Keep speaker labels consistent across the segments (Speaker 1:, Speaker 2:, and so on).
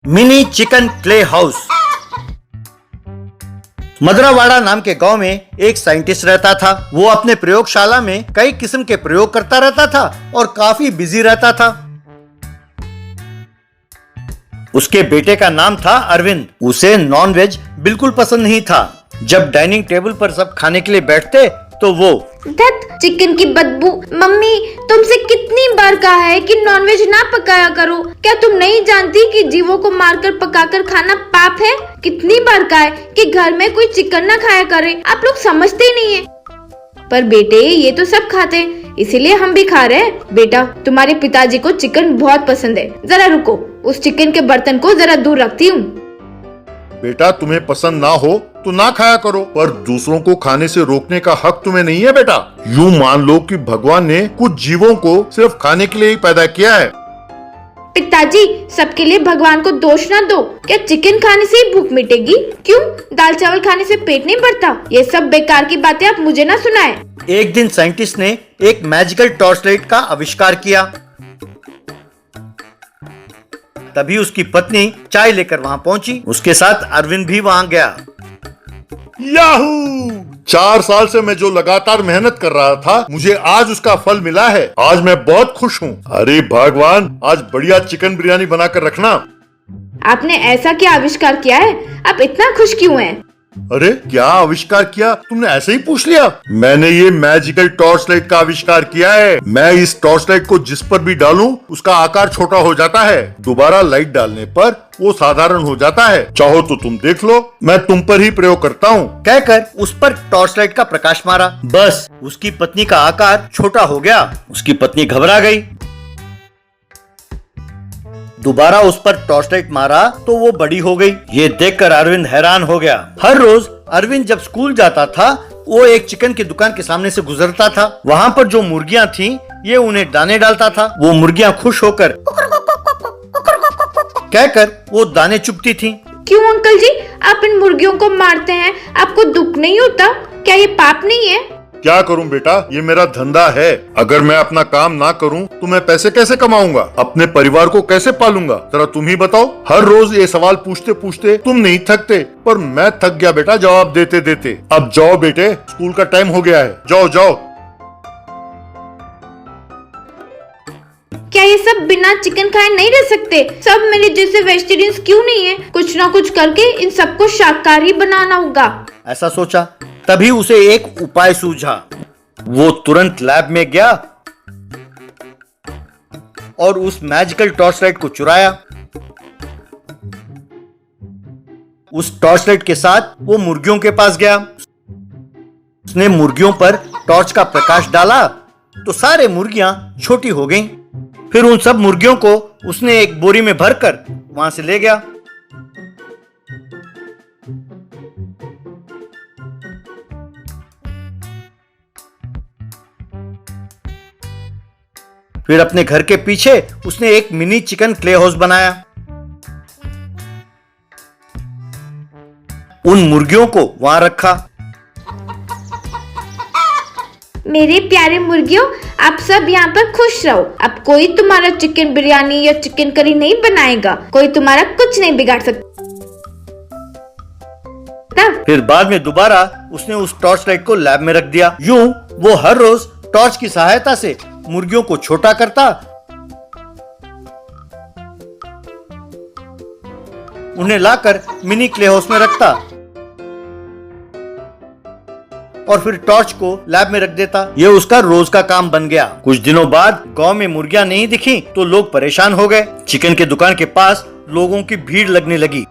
Speaker 1: Mini chicken clay house. Madrawada नाम के गांव में एक साइंटिस्ट रहता था। वो अपने प्रयोगशाला में कई किस्म के प्रयोग करता रहता था और काफी बिजी रहता था। उसके बेटे का नाम था अरविंद। उसे नॉनवेज बिल्कुल पसंद नहीं था। जब डाइनिंग टेबल पर सब खाने के लिए बैठते तो वो
Speaker 2: धत, चिकन की बदबू। मम्मी, तुमसे कितनी बार कहा है कि नॉनवेज ना पकाया करो। क्या तुम नहीं जानती कि जीवों को मारकर पकाकर खाना पाप है? कितनी बार कहा है कि घर में कोई चिकन ना खाया करे। आप लोग समझते ही नहीं है। पर बेटे, ये तो सब खाते हैं, इसीलिए हम भी खा रहे हैं। बेटा, तुम्हारे पिताजी को चिकन बहुत पसंद है। जरा रुको, उस चिकन के बर्तन को जरा दूर रखती हूँ।
Speaker 3: बेटा, तुम्हें पसंद ना हो तो ना खाया करो, पर दूसरों को खाने से रोकने का हक तुम्हें नहीं है बेटा। यूं मान लो कि भगवान ने कुछ जीवों को सिर्फ खाने के लिए ही पैदा किया है।
Speaker 2: पिताजी, सबके लिए भगवान को दोष ना दो। क्या चिकन खाने से ही भूख मिटेगी? क्यों, दाल चावल खाने से पेट नहीं भरता? ये सब बेकार की बातें आप मुझे ना सुनाएं।
Speaker 1: एक दिन साइंटिस्ट ने एक मैजिकल टॉर्च लाइट का आविष्कार किया। तभी उसकी पत्नी चाय लेकर वहां पहुंची। उसके साथ अरविंद भी वहां गया।
Speaker 3: याहू! 4 साल से मैं जो लगातार मेहनत कर रहा था, मुझे आज उसका फल मिला है। आज मैं बहुत खुश हूँ। अरे भगवान, आज बढ़िया चिकन बिरयानी बनाकर रखना।
Speaker 2: आपने ऐसा क्या आविष्कार किया है? आप इतना खुश क्यों हैं?
Speaker 3: अरे क्या आविष्कार किया? तुमने ऐसे ही पूछ लिया। मैंने ये मैजिकल टॉर्च लाइट का आविष्कार किया है। मैं इस टॉर्च लाइट को जिस पर भी डालूं, उसका आकार छोटा हो जाता है। दोबारा लाइट डालने पर वो साधारण हो जाता है। चाहो तो तुम देख लो, मैं तुम पर ही प्रयोग करता हूँ।
Speaker 1: कहकर उस पर टॉर्च लाइट का प्रकाश मारा। बस उसकी पत्नी का आकार छोटा हो गया। उसकी पत्नी घबरा गई। दोबारा उस पर टॉर्च लाइट मारा तो वो बड़ी हो गई। ये देखकर अरविंद हैरान हो गया। हर रोज अरविंद जब स्कूल जाता था, वो एक चिकन की दुकान के सामने से गुजरता था। वहाँ पर जो मुर्गियाँ थीं, ये उन्हें दाने डालता था। वो मुर्गियाँ खुश होकर कहकर वो दाने चुगती थीं।
Speaker 2: क्यों अंकल जी, आप इन मुर्गियों को मारते हैं? आपको दुख नहीं होता? क्या ये पाप नहीं है?
Speaker 3: क्या करूं बेटा, ये मेरा धंधा है। अगर मैं अपना काम ना करूं तो मैं पैसे कैसे कमाऊंगा? अपने परिवार को कैसे पालूंगा? जरा तुम ही बताओ। हर रोज ये सवाल पूछते पूछते तुम नहीं थकते, पर मैं थक गया बेटा जवाब देते देते। अब जाओ बेटे, स्कूल का टाइम हो गया है। जाओ जाओ।
Speaker 2: क्या ये सब बिना चिकन खाए नहीं रह सकते? सब मेरे जैसे वेजिटेरियंस क्यों नहीं है? कुछ ना कुछ करके इन सबको शाकाहारी बनाना होगा।
Speaker 1: ऐसा सोचा। तभी उसे एक उपाय सूझा। वो तुरंत लैब में गया और उस मैजिकल टॉर्च लाइट को चुराया। उस टॉर्च लाइट के साथ वो मुर्गियों के पास गया। उसने मुर्गियों पर टॉर्च का प्रकाश डाला तो सारे मुर्गियां छोटी हो गईं। फिर उन सब मुर्गियों को उसने एक बोरी में भरकर वहां से ले गया। फिर अपने घर के पीछे उसने एक मिनी चिकन क्ले हाउस बनाया। उन मुर्गियों को वहां रखा।
Speaker 2: मेरे प्यारे मुर्गियों, आप सब यहाँ पर खुश रहो। अब कोई तुम्हारा चिकन बिरयानी या चिकन करी नहीं बनाएगा। कोई तुम्हारा कुछ नहीं बिगाड़ सकता।
Speaker 1: फिर बाद में दोबारा उसने उस टॉर्च लाइट को लैब में रख दिया। यूं वो हर रोज टॉर्च की सहायता से मुर्गियों को छोटा करता, उन्हें लाकर मिनी क्ले हाउस में रखता और फिर टॉर्च को लैब में रख देता। ये उसका रोज का काम बन गया। कुछ दिनों बाद गांव में मुर्गियां नहीं दिखी तो लोग परेशान हो गए। चिकन की दुकान के पास लोगों की भीड़ लगने लगी।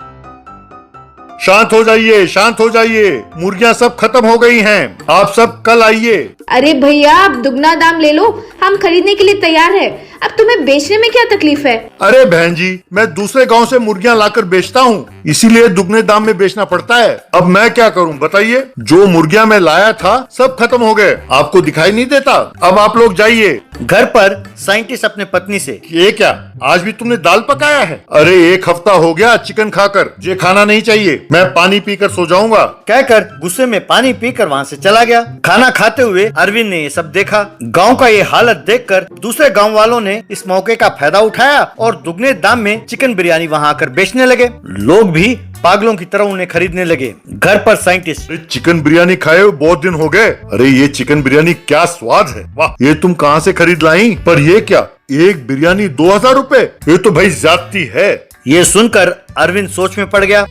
Speaker 3: शांत हो जाइए, शांत हो जाइए। मुर्गियां सब खत्म हो गई हैं। आप सब कल आइए।
Speaker 2: अरे भैया, आप दुगना दाम ले लो। हम खरीदने के लिए तैयार है। अब तुम्हें बेचने में क्या तकलीफ है?
Speaker 3: अरे बहन जी, मैं दूसरे गांव से मुर्गियां लाकर बेचता हूँ, इसीलिए दुगने दाम में बेचना पड़ता है। अब मैं क्या करूँ बताइए? जो मुर्गियां मैं लाया था सब खत्म हो गए। आपको दिखाई नहीं देता? अब आप लोग जाइए।
Speaker 1: घर पर साइंटिस्ट अपने पत्नी से,
Speaker 3: ये क्या, आज भी तुमने दाल पकाया है? अरे 1 हफ्ता हो गया चिकन खाकर, मुझे खाना नहीं चाहिए। मैं पानी पीकर सो जाऊंगा।
Speaker 1: कहकर गुस्से में पानी पीकर वहां से चला गया। खाना खाते हुए अरविंद ने ये सब देखा। गांव का ये हालत देखकर दूसरे गांव वालों ने ने इस मौके का फायदा उठाया और दुगने दाम में चिकन बिरयानी वहां आकर बेचने लगे। लोग भी पागलों की तरह उन्हें खरीदने लगे। घर पर साइंटिस्ट
Speaker 3: अरे चिकन बिरयानी खाए हुए बहुत दिन हो गए। अरे ये चिकन बिरयानी क्या स्वाद है, वाह। ये तुम कहाँ से खरीद लाई? पर ये क्या, एक बिरयानी 2000 रुपए? ये तो भाई ज्यादती है।
Speaker 1: ये सुनकर अरविंद सोच में पड़ गया।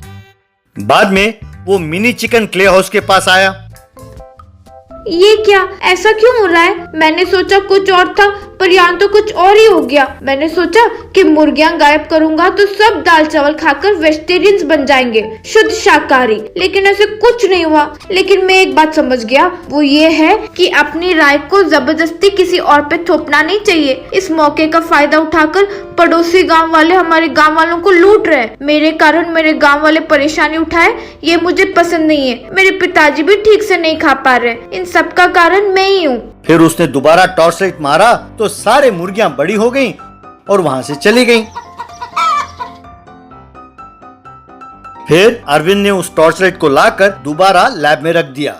Speaker 1: बाद में वो मिनी चिकन क्ले हाउस के पास आया।
Speaker 2: ये क्या, ऐसा क्यों हो रहा है? मैंने सोचा कुछ और था, पर यहाँ तो कुछ और ही हो गया। मैंने सोचा कि मुर्गियां गायब करूंगा तो सब दाल चावल खाकर वेजिटेरियंस बन जाएंगे, शुद्ध शाकाहारी, लेकिन ऐसे कुछ नहीं हुआ। लेकिन मैं एक बात समझ गया, वो ये है कि अपनी राय को जबरदस्ती किसी और पे थोपना नहीं चाहिए। इस मौके का फायदा उठाकर पड़ोसी गांव वाले हमारे गांव वालों को लूट रहे हैं। मेरे कारण मेरे गांव वाले परेशानी उठाए, ये मुझे पसंद नहीं है। मेरे पिताजी भी ठीक से नहीं खा पा रहे, इन सबका कारण मैं ही हूँ।
Speaker 1: फिर उसने दोबारा टॉर्च लाइट मारा तो सारे मुर्गियां बड़ी हो गईं और वहां से चली गईं। फिर अरविंद ने उस टॉर्च लाइट को लाकर दोबारा लैब में रख दिया।